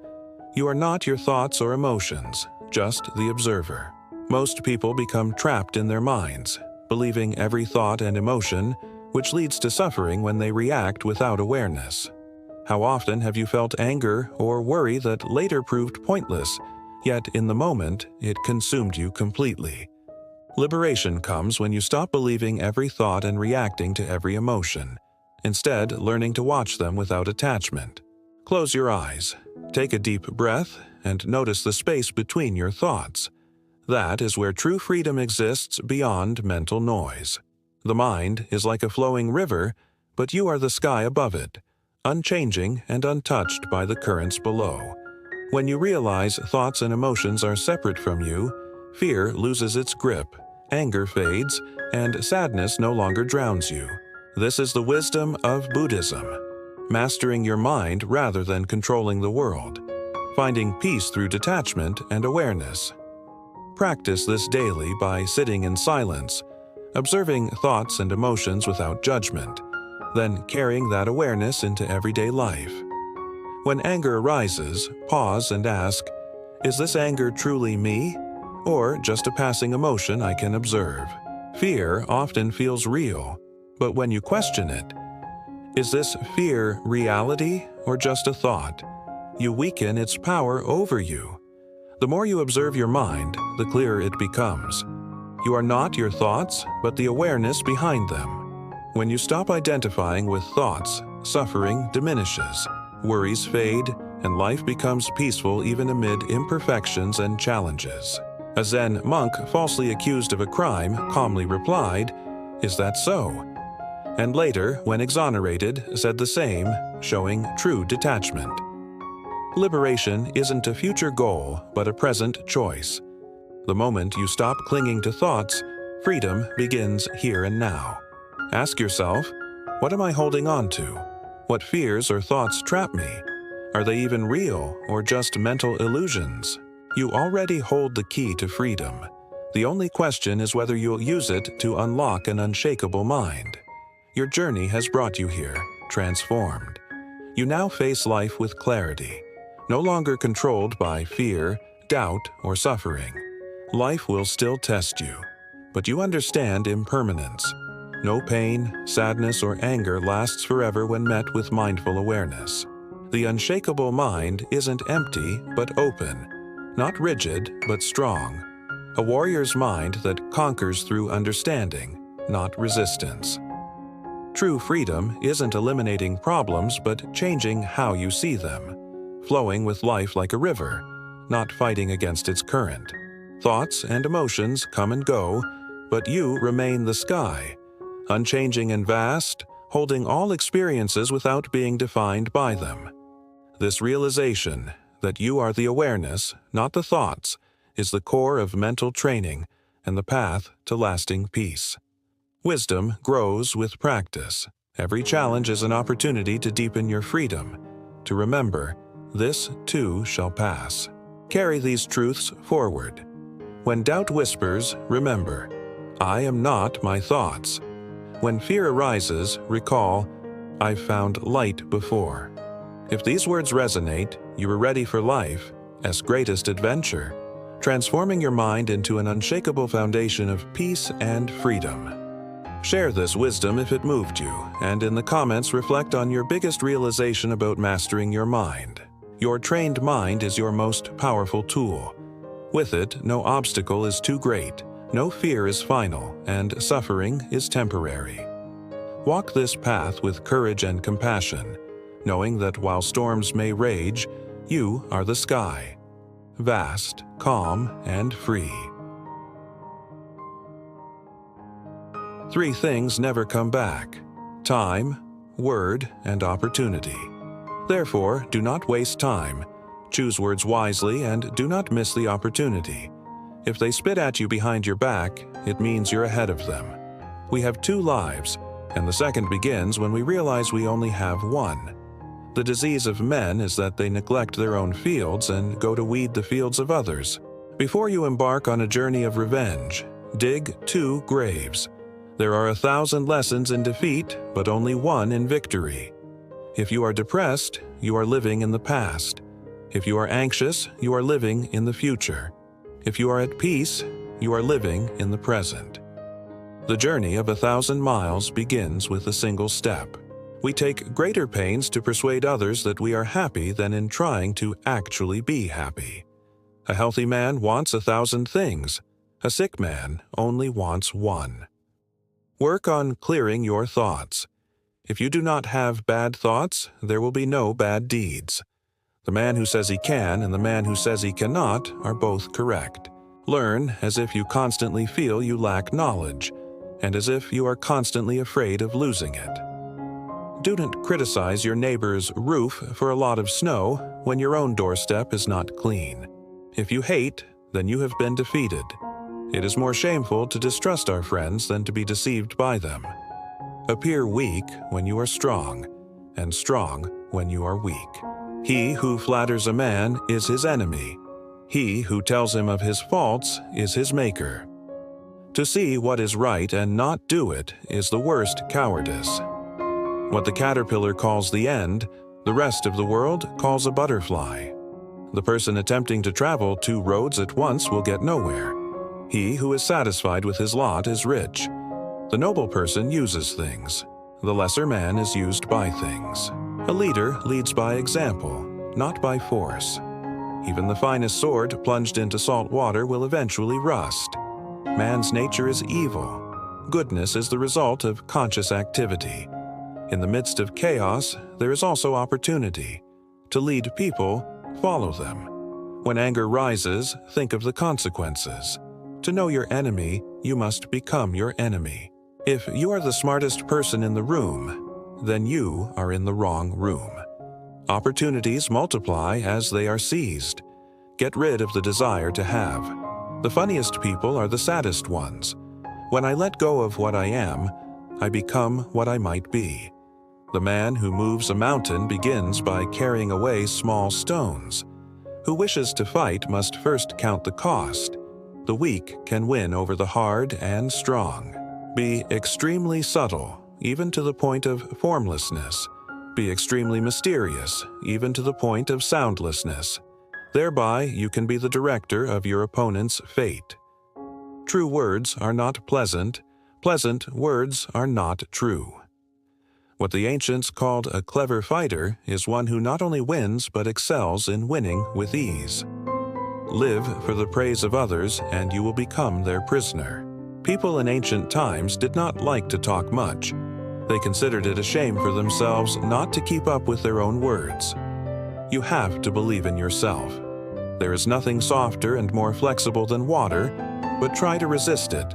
A: you are not your thoughts or emotions, just the observer. Most people become trapped in their minds, believing every thought and emotion, which leads to suffering when they react without awareness. How often have you felt anger or worry that later proved pointless, yet in the moment it consumed you completely? Liberation comes when you stop believing every thought and reacting to every emotion, instead learning to watch them without attachment. Close your eyes, take a deep breath, and notice the space between your thoughts. That is where true freedom exists beyond mental noise. The mind is like a flowing river, but you are the sky above it, unchanging and untouched by the currents below. When you realize thoughts and emotions are separate from you, fear loses its grip, anger fades, and sadness no longer drowns you. This is the wisdom of Buddhism, mastering your mind rather than controlling the world, finding peace through detachment and awareness. Practice this daily by sitting in silence, observing thoughts and emotions without judgment, then carrying that awareness into everyday life. When anger arises, pause and ask, "Is this anger truly me, or just a passing emotion I can observe?" Fear often feels real, but when you question it, "Is this fear reality or just a thought?" you weaken its power over you. The more you observe your mind, the clearer it becomes. You are not your thoughts, but the awareness behind them. When you stop identifying with thoughts, suffering diminishes, worries fade, and life becomes peaceful even amid imperfections and challenges. A Zen monk falsely accused of a crime calmly replied, "Is that so?" And later, when exonerated, said the same, showing true detachment. Liberation isn't a future goal, but a present choice. The moment you stop clinging to thoughts, freedom begins here and now. Ask yourself, what am I holding on to? What fears or thoughts trap me? Are they even real or just mental illusions? You already hold the key to freedom. The only question is whether you'll use it to unlock an unshakable mind. Your journey has brought you here, transformed. You now face life with clarity, no longer controlled by fear, doubt, or suffering. Life will still test you, but you understand impermanence. No pain, sadness, or anger lasts forever when met with mindful awareness. The unshakable mind isn't empty, but open, not rigid, but strong. A warrior's mind that conquers through understanding, not resistance. True freedom isn't eliminating problems, but changing how you see them, flowing with life like a river, not fighting against its current. Thoughts and emotions come and go, but you remain the sky, unchanging and vast, holding all experiences without being defined by them. This realization that you are the awareness, not the thoughts, is the core of mental training and the path to lasting peace. Wisdom grows with practice. Every challenge is an opportunity to deepen your freedom, to remember, this too shall pass. Carry these truths forward. When doubt whispers, remember, I am not my thoughts. When fear arises, recall, I've found light before. If these words resonate, you are ready for life, as greatest adventure, transforming your mind into an unshakable foundation of peace and freedom. Share this wisdom if it moved you, and in the comments reflect on your biggest realization about mastering your mind. Your trained mind is your most powerful tool. With it, no obstacle is too great, no fear is final, and suffering is temporary. Walk this path with courage and compassion, knowing that while storms may rage, you are the sky, vast, calm, and free. 3 things never come back: time, word, and opportunity. Therefore, do not waste time. Choose words wisely and do not miss the opportunity. If they spit at you behind your back, it means you're ahead of them. We have 2 lives, and the second begins when we realize we only have one. The disease of men is that they neglect their own fields and go to weed the fields of others. Before you embark on a journey of revenge, dig 2 graves. There are 1,000 lessons in defeat, but only one in victory. If you are depressed, you are living in the past. If you are anxious, you are living in the future. If you are at peace, you are living in the present. The journey of 1,000 miles begins with a single step. We take greater pains to persuade others that we are happy than in trying to actually be happy. A healthy man wants 1,000 things. A sick man only wants one. Work on clearing your thoughts. If you do not have bad thoughts, there will be no bad deeds. The man who says he can and the man who says he cannot are both correct. Learn as if you constantly feel you lack knowledge, and as if you are constantly afraid of losing it. Do not criticize your neighbor's roof for a lot of snow when your own doorstep is not clean. If you hate, then you have been defeated. It is more shameful to distrust our friends than to be deceived by them. Appear weak when you are strong, and strong when you are weak. He who flatters a man is his enemy. He who tells him of his faults is his maker. To see what is right and not do it is the worst cowardice. What the caterpillar calls the end, the rest of the world calls a butterfly. The person attempting to travel 2 roads at once will get nowhere. He who is satisfied with his lot is rich. The noble person uses things. The lesser man is used by things. A leader leads by example, not by force. Even the finest sword plunged into salt water will eventually rust. Man's nature is evil. Goodness is the result of conscious activity. In the midst of chaos, there is also opportunity. To lead people, follow them. When anger rises, think of the consequences. To know your enemy, you must become your enemy. If you are the smartest person in the room, then you are in the wrong room. Opportunities multiply as they are seized. Get rid of the desire to have. The funniest people are the saddest ones. When I let go of what I am, I become what I might be. The man who moves a mountain begins by carrying away small stones. Who wishes to fight must first count the cost. The weak can win over the hard and strong. Be extremely subtle, even to the point of formlessness. Be extremely mysterious, even to the point of soundlessness. Thereby, you can be the director of your opponent's fate. True words are not pleasant. Pleasant words are not true. What the ancients called a clever fighter is one who not only wins but excels in winning with ease. Live for the praise of others, and you will become their prisoner. People in ancient times did not like to talk much. They considered it a shame for themselves not to keep up with their own words. You have to believe in yourself. There is nothing softer and more flexible than water, but try to resist it.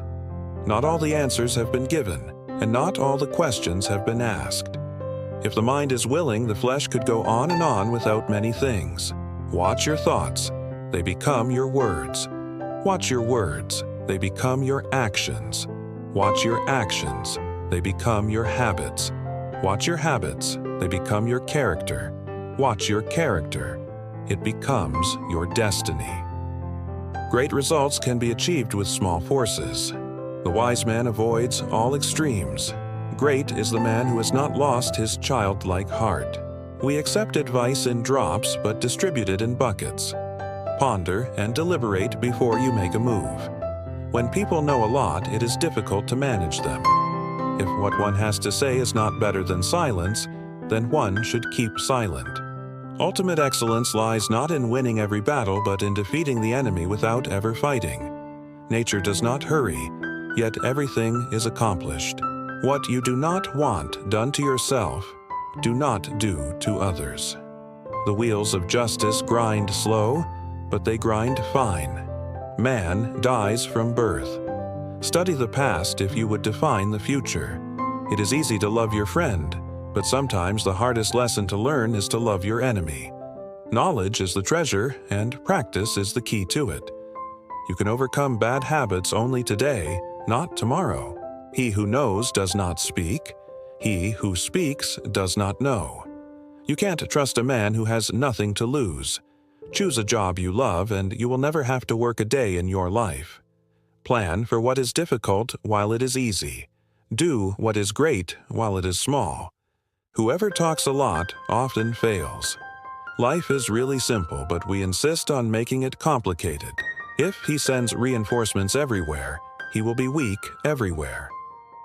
A: Not all the answers have been given, and not all the questions have been asked. If the mind is willing, the flesh could go on and on without many things. Watch your thoughts. They become your words. Watch your words. They become your actions. Watch your actions. They become your habits. Watch your habits. They become your character. Watch your character. It becomes your destiny. Great results can be achieved with small forces. The wise man avoids all extremes. Great is the man who has not lost his childlike heart. We accept advice in drops but distribute it in buckets. Ponder and deliberate before you make a move. When people know a lot, it is difficult to manage them. If what one has to say is not better than silence, then one should keep silent. Ultimate excellence lies not in winning every battle but in defeating the enemy without ever fighting. Nature does not hurry, yet everything is accomplished. What you do not want done to yourself, do not do to others. The wheels of justice grind slow, but they grind fine. Man dies from birth. Study the past if you would define the future. It is easy to love your friend, but sometimes the hardest lesson to learn is to love your enemy. Knowledge is the treasure, and practice is the key to it. You can overcome bad habits only today, not tomorrow. He who knows does not speak. He who speaks does not know. You can't trust a man who has nothing to lose. Choose a job you love, and you will never have to work a day in your life. Plan for what is difficult while it is easy. Do what is great while it is small. Whoever talks a lot often fails. Life is really simple, but we insist on making it complicated. If he sends reinforcements everywhere, he will be weak everywhere.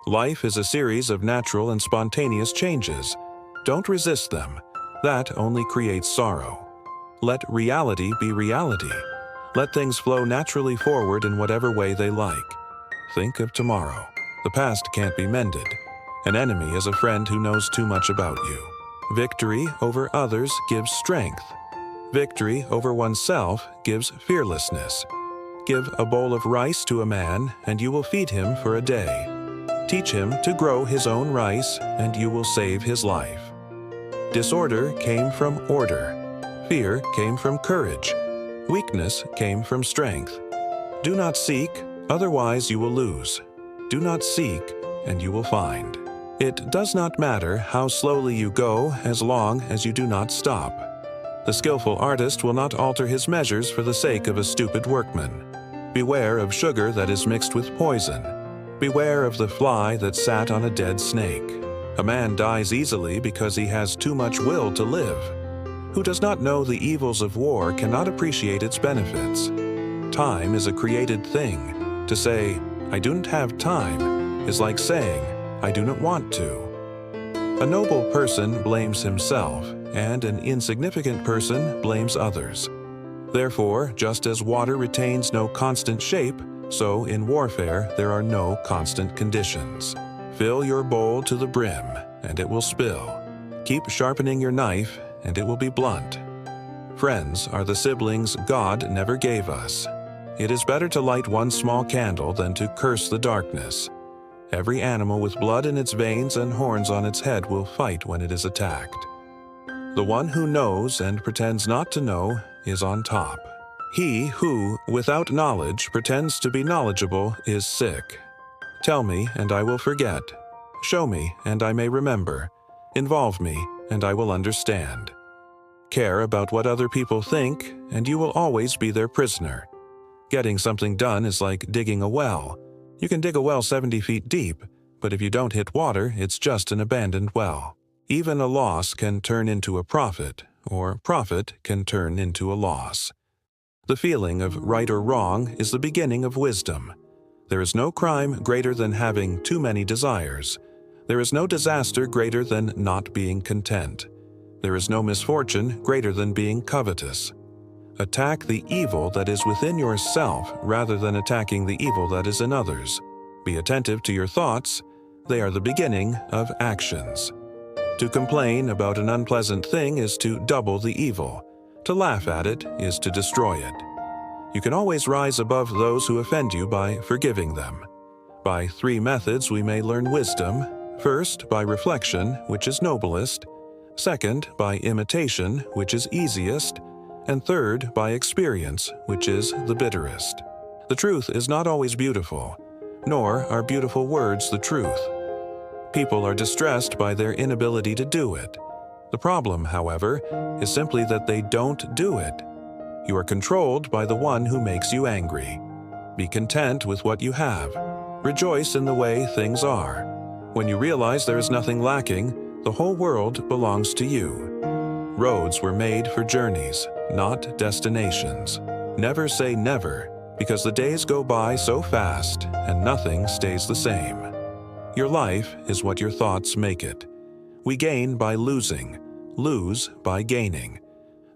A: Life is a series of natural and spontaneous changes. Don't resist them. That only creates sorrow. Let reality be reality. Let things flow naturally forward in whatever way they like. Think of tomorrow. The past can't be mended. An enemy is a friend who knows too much about you. Victory over others gives strength. Victory over oneself gives fearlessness. Give a bowl of rice to a man, and you will feed him for a day. Teach him to grow his own rice, and you will save his life. Disorder came from order. Fear came from courage. Weakness came from strength. Do not seek, Otherwise you will lose. Do not seek, and you will find. It does not matter how slowly you go as long as you do not stop. The skillful artist will not alter his measures for the sake of a stupid workman. Beware of sugar that is mixed with poison. Beware of the fly that sat on a dead snake. A man dies easily because he has too much will to live. Who does not know the evils of war cannot appreciate its benefits. Time is a created thing. To say, "I don't have time," is like saying, "I do not want to." A noble person blames himself, and an insignificant person blames others. Therefore, just as water retains no constant shape, so in warfare there are no constant conditions. Fill your bowl to the brim, and it will spill. Keep sharpening your knife, and it will be blunt. Friends are the siblings God never gave us. It is better to light one small candle than to curse the darkness. Every animal with blood in its veins and horns on its head will fight when it is attacked. The one who knows and pretends not to know is on top. He who, without knowledge, pretends to be knowledgeable is sick. Tell me, and I will forget. Show me, and I may remember. Involve me, and I will understand. Care about what other people think, and you will always be their prisoner. Getting something done is like digging a well. You can dig a well 70 feet deep, but if you don't hit water, it's just an abandoned well. Even a loss can turn into a profit, or profit can turn into a loss. The feeling of right or wrong is the beginning of wisdom. There is no crime greater than having too many desires. There is no disaster greater than not being content. There is no misfortune greater than being covetous. Attack the evil that is within yourself rather than attacking the evil that is in others. Be attentive to your thoughts. They are the beginning of actions. To complain about an unpleasant thing is to double the evil. To laugh at it is to destroy it. You can always rise above those who offend you by forgiving them. By 3 methods we may learn wisdom. First, by reflection, which is noblest. Second, by imitation, which is easiest. And third, by experience, which is the bitterest. The truth is not always beautiful, nor are beautiful words the truth. People are distressed by their inability to do it. The problem, however, is simply that they don't do it. You are controlled by the one who makes you angry. Be content with what you have. Rejoice in the way things are. When you realize there is nothing lacking, the whole world belongs to you. Roads were made for journeys, not destinations. Never say never, because the days go by so fast and nothing stays the same. Your life is what your thoughts make it. We gain by losing, lose by gaining.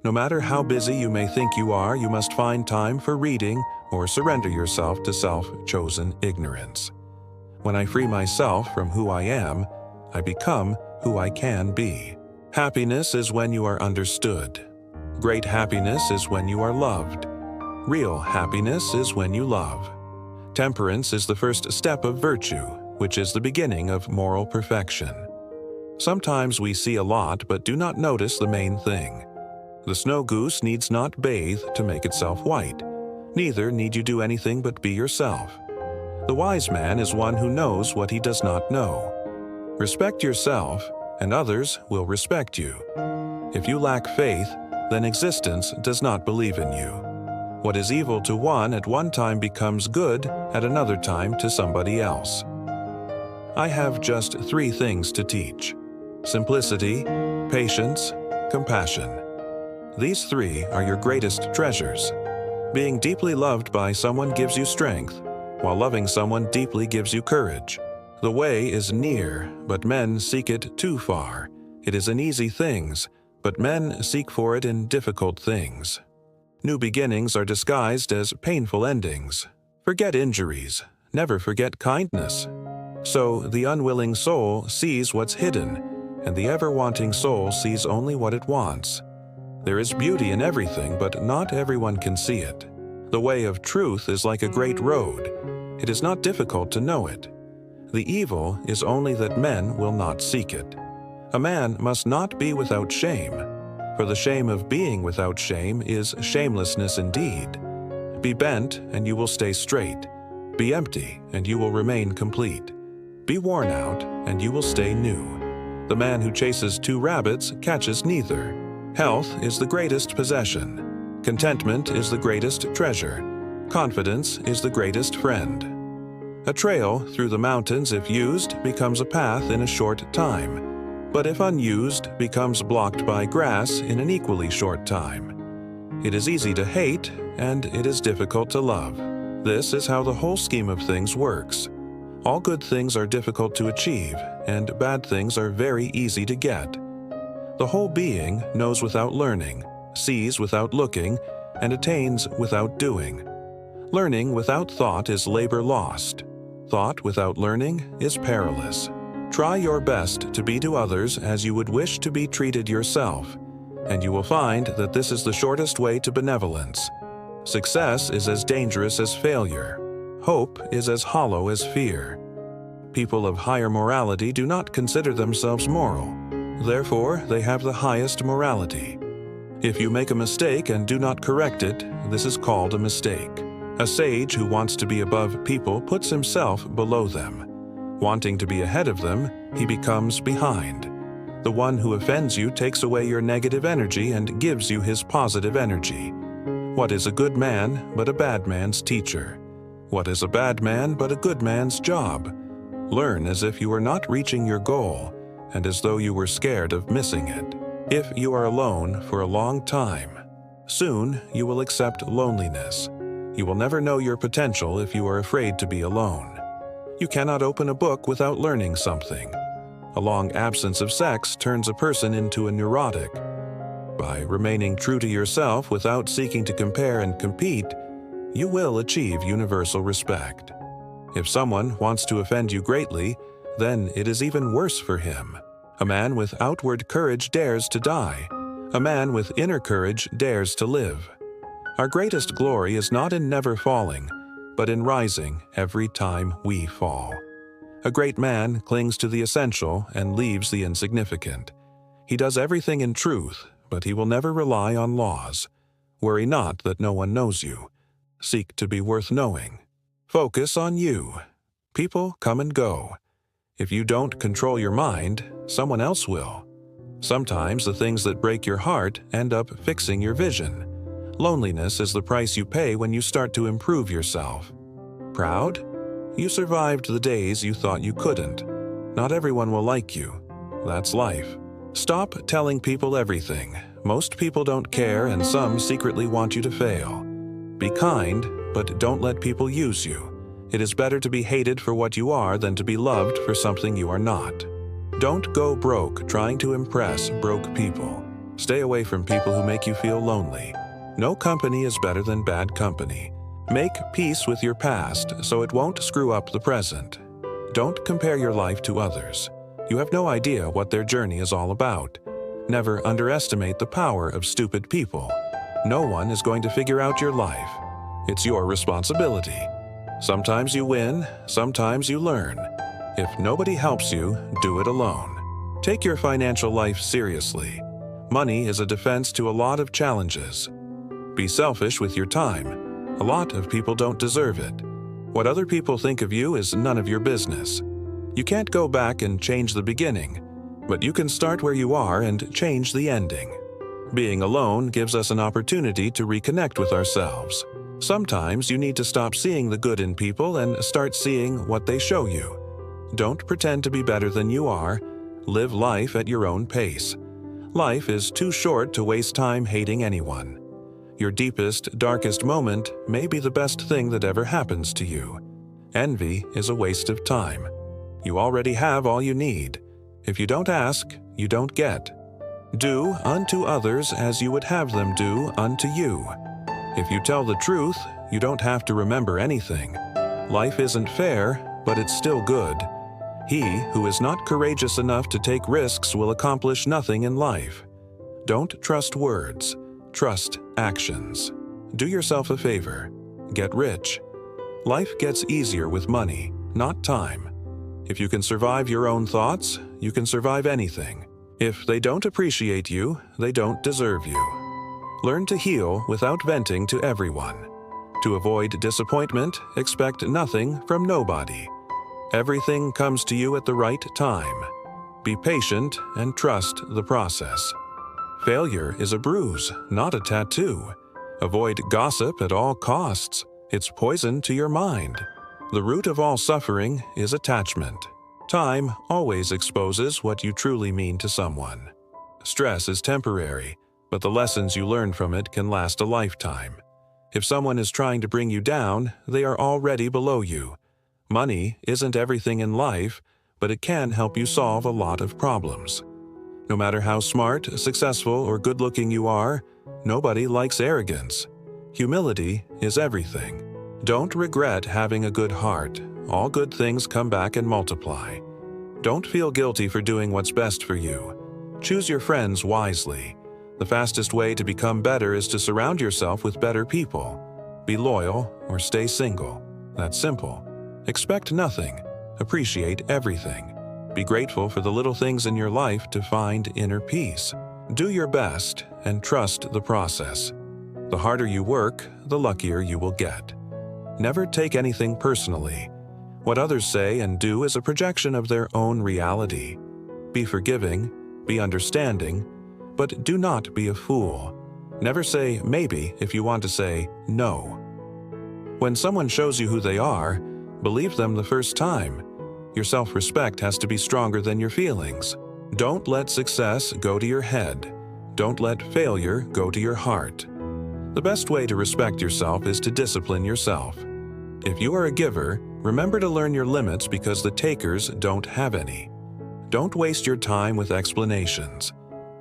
A: No matter how busy you may think you are, you must find time for reading or surrender yourself to self-chosen ignorance. When I free myself from who I am, I become who I can be. Happiness is when you are understood. Great happiness is when you are loved. Real happiness is when you love. Temperance is the first step of virtue, which is the beginning of moral perfection. Sometimes we see a lot but do not notice the main thing. The snow goose needs not bathe to make itself white. Neither need you do anything but be yourself. The wise man is one who knows what he does not know. Respect yourself, and others will respect you. If you lack faith, then existence does not believe in you. What is evil to one at one time becomes good at another time to somebody else. I have just 3 things to teach: simplicity, patience, compassion. These 3 are your greatest treasures. Being deeply loved by someone gives you strength, while loving someone deeply gives you courage. The way is near, but men seek it too far. It is in easy things, but men seek for it in difficult things. New beginnings are disguised as painful endings. Forget injuries, never forget kindness. So the unwilling soul sees what's hidden, and the ever-wanting soul sees only what it wants. There is beauty in everything, but not everyone can see it. The way of truth is like a great road. It is not difficult to know it. The evil is only that men will not seek it. A man must not be without shame, for the shame of being without shame is shamelessness indeed. Be bent, and you will stay straight. Be empty, and you will remain complete. Be worn out, and you will stay new. The man who chases 2 rabbits catches neither. Health is the greatest possession. Contentment is the greatest treasure. Confidence is the greatest friend. A trail through the mountains, if used, becomes a path in a short time, but if unused, becomes blocked by grass in an equally short time. It is easy to hate, and it is difficult to love. This is how the whole scheme of things works. All good things are difficult to achieve, and bad things are very easy to get. The whole being knows without learning, sees without looking, and attains without doing. Learning without thought is labor lost. Thought without learning is perilous. Try your best to be to others as you would wish to be treated yourself, and you will find that this is the shortest way to benevolence. Success is as dangerous as failure. Hope is as hollow as fear. People of higher morality do not consider themselves moral. Therefore, they have the highest morality. If you make a mistake and do not correct it, this is called a mistake. A sage who wants to be above people puts himself below them. Wanting to be ahead of them, he becomes behind. The one who offends you takes away your negative energy and gives you his positive energy. What is a good man but a bad man's teacher? What is a bad man but a good man's job? Learn as if you are not reaching your goal, and as though you were scared of missing it. If you are alone for a long time, soon you will accept loneliness. You will never know your potential if you are afraid to be alone. You cannot open a book without learning something. A long absence of sex turns a person into a neurotic. By remaining true to yourself without seeking to compare and compete, you will achieve universal respect. If someone wants to offend you greatly, then it is even worse for him. A man with outward courage dares to die. A man with inner courage dares to live. Our greatest glory is not in never falling, but in rising every time we fall. A great man clings to the essential and leaves the insignificant. He does everything in truth, but he will never rely on laws. Worry not that no one knows you. Seek to be worth knowing. Focus on you. People come and go. If you don't control your mind, someone else will. Sometimes the things that break your heart end up fixing your vision. Loneliness is the price you pay when you start to improve yourself. Proud? You survived the days you thought you couldn't. Not everyone will like you. That's life. Stop telling people everything. Most people don't care, and some secretly want you to fail. Be kind, but don't let people use you. It is better to be hated for what you are than to be loved for something you are not. Don't go broke trying to impress broke people. Stay away from people who make you feel lonely. No company is better than bad company. Make peace with your past so it won't screw up the present. Don't compare your life to others. You have no idea what their journey is all about. Never underestimate the power of stupid people. No one is going to figure out your life. It's your responsibility. Sometimes you win, sometimes you learn. If nobody helps you, do it alone. Take your financial life seriously. Money is a defense to a lot of challenges. Be selfish with your time. A lot of people don't deserve it. What other people think of you is none of your business. You can't go back and change the beginning, but you can start where you are and change the ending. Being alone gives us an opportunity to reconnect with ourselves. Sometimes you need to stop seeing the good in people and start seeing what they show you. Don't pretend to be better than you are. Live life at your own pace. Life is too short to waste time hating anyone. Your deepest, darkest moment may be the best thing that ever happens to you. Envy is a waste of time. You already have all you need. If you don't ask, you don't get. Do unto others as you would have them do unto you. If you tell the truth, you don't have to remember anything. Life isn't fair, but it's still good. He who is not courageous enough to take risks will accomplish nothing in life. Don't trust words. Trust actions. Do yourself a favor. Get rich. Life gets easier with money, not time. If you can survive your own thoughts, you can survive anything. If they don't appreciate you, they don't deserve you. Learn to heal without venting to everyone. To avoid disappointment, expect nothing from nobody. Everything comes to you at the right time. Be patient and trust the process. Failure is a bruise, not a tattoo. Avoid gossip at all costs. It's poison to your mind. The root of all suffering is attachment. Time always exposes what you truly mean to someone. Stress is temporary, but the lessons you learn from it can last a lifetime. If someone is trying to bring you down, they are already below you. Money isn't everything in life, but it can help you solve a lot of problems. No matter how smart, successful, or good-looking you are, nobody likes arrogance. Humility is everything. Don't regret having a good heart. All good things come back and multiply. Don't feel guilty for doing what's best for you. Choose your friends wisely. The fastest way to become better is to surround yourself with better people. Be loyal or stay single. That's simple. Expect nothing. Appreciate everything. Be grateful for the little things in your life to find inner peace. Do your best and trust the process. The harder you work, the luckier you will get. Never take anything personally. What others say and do is a projection of their own reality. Be forgiving, be understanding, but do not be a fool. Never say maybe if you want to say no. When someone shows you who they are, believe them the first time. Your self-respect has to be stronger than your feelings. Don't let success go to your head. Don't let failure go to your heart. The best way to respect yourself is to discipline yourself. If you are a giver, remember to learn your limits because the takers don't have any. Don't waste your time with explanations.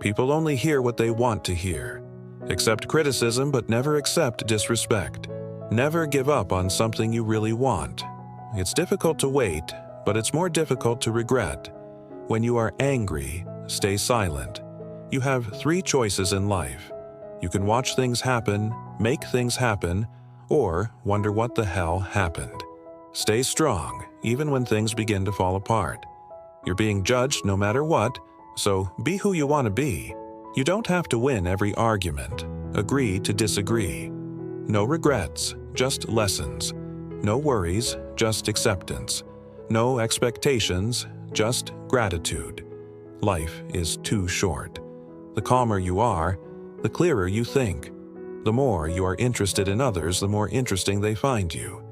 A: People only hear what they want to hear. Accept criticism but never accept disrespect. Never give up on something you really want. It's difficult to wait, but it's more difficult to regret. When you are angry, stay silent. You have 3 choices in life. You can watch things happen, make things happen, or wonder what the hell happened. Stay strong, even when things begin to fall apart. You're being judged no matter what, so be who you want to be. You don't have to win every argument. Agree to disagree. No regrets, just lessons. No worries, just acceptance. No expectations, just gratitude. Life is too short. The calmer you are, the clearer you think. The more you are interested in others, the more interesting they find you.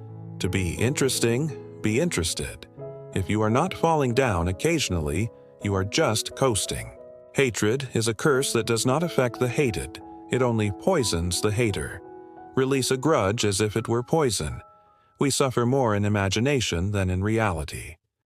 A: To be interesting, be interested. If you are not falling down occasionally, you are just coasting. Hatred is a curse that does not affect the hated. It only poisons the hater. Release a grudge as if it were poison. We suffer more in imagination than in reality.